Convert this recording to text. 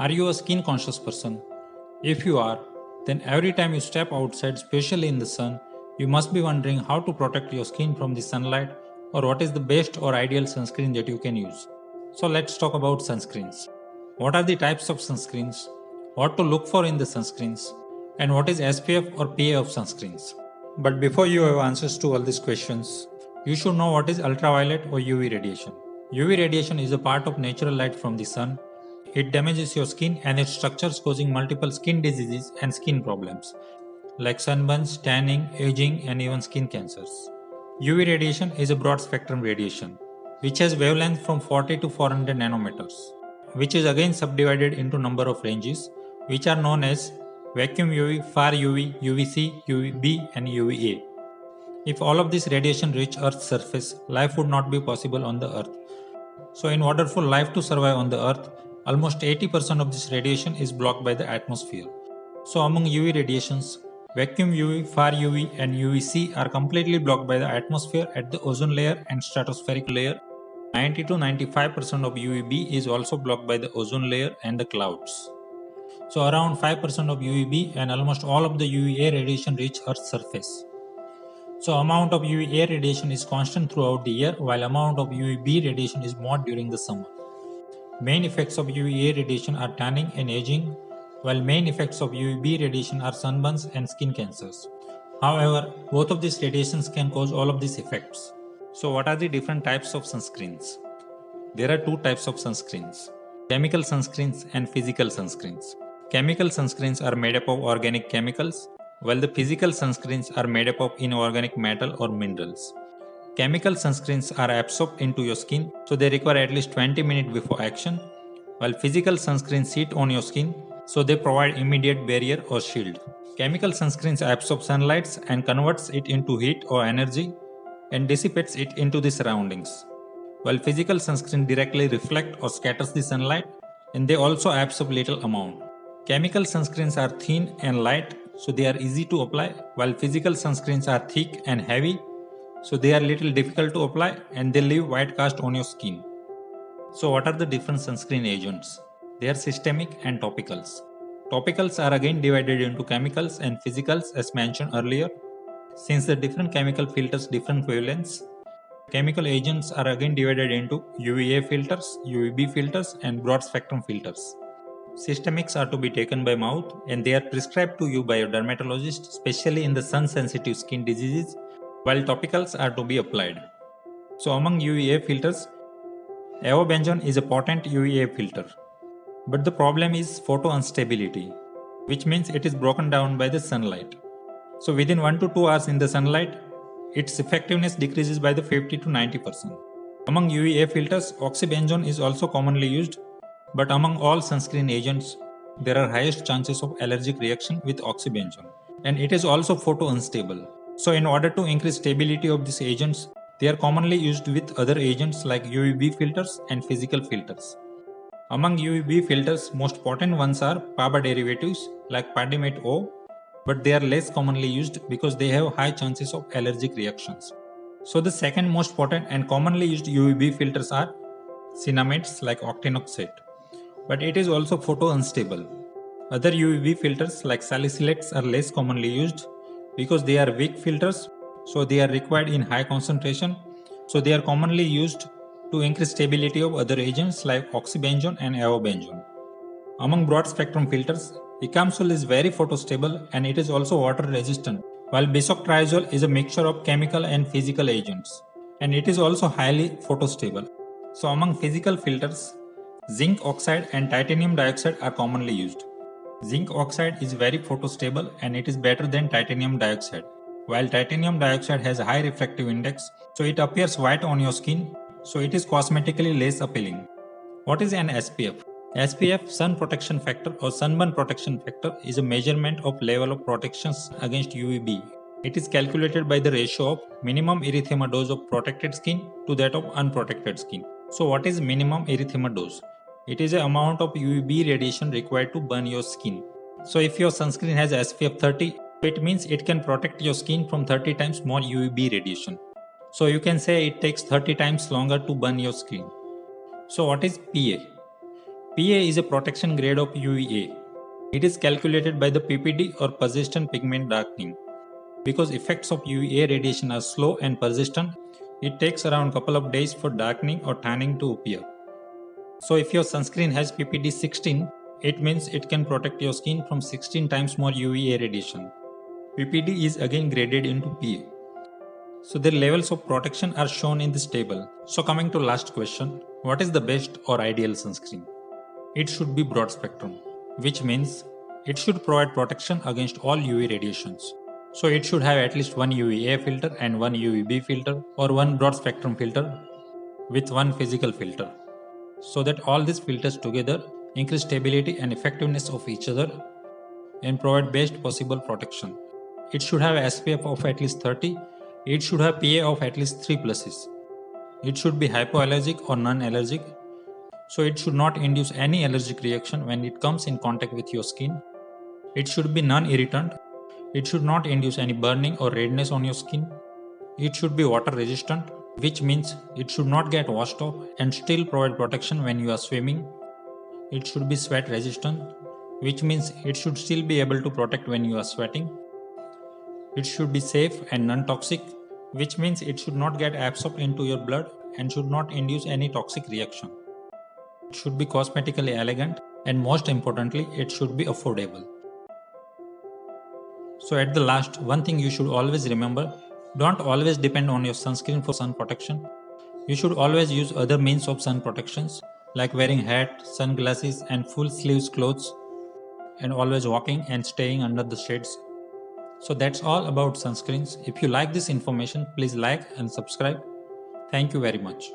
Are you a skin conscious person? If you are, then every time you step outside, especially in the sun, you must be wondering how to protect your skin from the sunlight or what is the best or ideal sunscreen that you can use. So let's talk about sunscreens. What are the types of sunscreens? What to look for in the sunscreens? And what is SPF or PA of sunscreens? But before you have answers to all these questions, you should know what is ultraviolet or UV radiation. UV radiation is a part of natural light from the sun. It damages your skin and its structures, causing multiple skin diseases and skin problems like sunburns, tanning, aging, and even skin cancers. UV radiation is a broad spectrum radiation which has wavelength from 40 to 400 nanometers, which is again subdivided into number of ranges which are known as vacuum UV, far UV, UVC, UVB, and UVA. If all of this radiation reach Earth's surface, life would not be possible on the Earth. So in order for life to survive on the Earth, almost 80% of this radiation is blocked by the atmosphere. So among UV radiations, vacuum UV, far UV, and UVC are completely blocked by the atmosphere at the ozone layer and stratospheric layer. 90 to 95% of UVB is also blocked by the ozone layer and the clouds. So around 5% of UVB and almost all of the UVA radiation reach Earth's surface. So amount of UVA radiation is constant throughout the year, while amount of UVB radiation is more during the summer. Main effects of UVA radiation are tanning and aging, while main effects of UVB radiation are sunburns and skin cancers. However, both of these radiations can cause all of these effects. So what are the different types of sunscreens? There are two types of sunscreens: chemical sunscreens and physical sunscreens. Chemical sunscreens are made up of organic chemicals, while the physical sunscreens are made up of inorganic metal or minerals. Chemical sunscreens are absorbed into your skin, so they require at least 20 minutes before action, while physical sunscreens sit on your skin, so they provide immediate barrier or shield. Chemical sunscreens absorb sunlight and converts it into heat or energy and dissipates it into the surroundings, while physical sunscreen directly reflect or scatters the sunlight and they also absorb little amount. Chemical sunscreens are thin and light, so they are easy to apply, while physical sunscreens are thick and heavy, so they are little difficult to apply and they leave white cast on your skin. So what are the different sunscreen agents? They are systemic and topicals. Topicals are again divided into chemicals and physicals as mentioned earlier. Since the different chemical filters different wavelengths, chemical agents are again divided into UVA filters, UVB filters, and broad spectrum filters. Systemics are to be taken by mouth and they are prescribed to you by your dermatologist, especially in the sun sensitive skin diseases, while topicals are to be applied. So among UVA filters, avobenzone is a potent UVA filter. But the problem is photo instability, which means it is broken down by the sunlight. So within 1 to 2 hours in the sunlight, its effectiveness decreases by the 50 to 90%. Among UVA filters, oxybenzone is also commonly used, but among all sunscreen agents, there are highest chances of allergic reaction with oxybenzone, and it is also photo unstable. So in order to increase stability of these agents, they are commonly used with other agents like UVB filters and physical filters. Among UVB filters, most potent ones are PABA derivatives like Padimate O, but they are less commonly used because they have high chances of allergic reactions. So the second most potent and commonly used UVB filters are cinnamates like octinoxate, but it is also photo unstable. Other UVB filters like salicylates are less commonly used because they are weak filters, so they are required in high concentration, so they are commonly used to increase stability of other agents like oxybenzone and avobenzone. Among broad spectrum filters, Ecamsol is very photostable and it is also water resistant, while bisotriazole is a mixture of chemical and physical agents, and it is also highly photostable. So among physical filters, zinc oxide and titanium dioxide are commonly used. Zinc oxide is very photostable and it is better than titanium dioxide, while titanium dioxide has a high refractive index, so it appears white on your skin, so it is cosmetically less appealing. What is an SPF? SPF, sun protection factor or sunburn protection factor, is a measurement of level of protections against UVB. It is calculated by the ratio of minimum erythema dose of protected skin to that of unprotected skin. So what is minimum erythema dose? It is the amount of UVB radiation required to burn your skin. So if your sunscreen has SPF 30, it means it can protect your skin from 30 times more UVB radiation. So you can say it takes 30 times longer to burn your skin. So what is PA? PA is a protection grade of UVA. It is calculated by the PPD or persistent pigment darkening. Because effects of UVA radiation are slow and persistent, it takes around couple of days for darkening or tanning to appear. So if your sunscreen has PPD 16, it means it can protect your skin from 16 times more UVA radiation. PPD is again graded into PA. So their levels of protection are shown in this table. So coming to last question, what is the best or ideal sunscreen? It should be broad spectrum, which means it should provide protection against all UV radiations. So it should have at least one UVA filter and one UVB filter or one broad spectrum filter with one physical filter. So that all these filters together increase stability and effectiveness of each other and provide best possible protection. It should have SPF of at least 30. It should have PA of at least 3 pluses. It should be hypoallergic or non-allergic. So it should not induce any allergic reaction when it comes in contact with your skin. It should be non-irritant. It should not induce any burning or redness on your skin. It should be water resistant, which means it should not get washed off and still provide protection when you are swimming. It should be sweat resistant, which means it should still be able to protect when you are sweating. It should be safe and non-toxic, which means it should not get absorbed into your blood and should not induce any toxic reaction. It should be cosmetically elegant and most importantly, it should be affordable. So at the last, one thing you should always remember, don't always depend on your sunscreen for sun protection. You should always use other means of sun protections like wearing hat, sunglasses and full sleeves clothes and always walking and staying under the shades. So that's all about sunscreens. If you like this information, please like and subscribe. Thank you very much.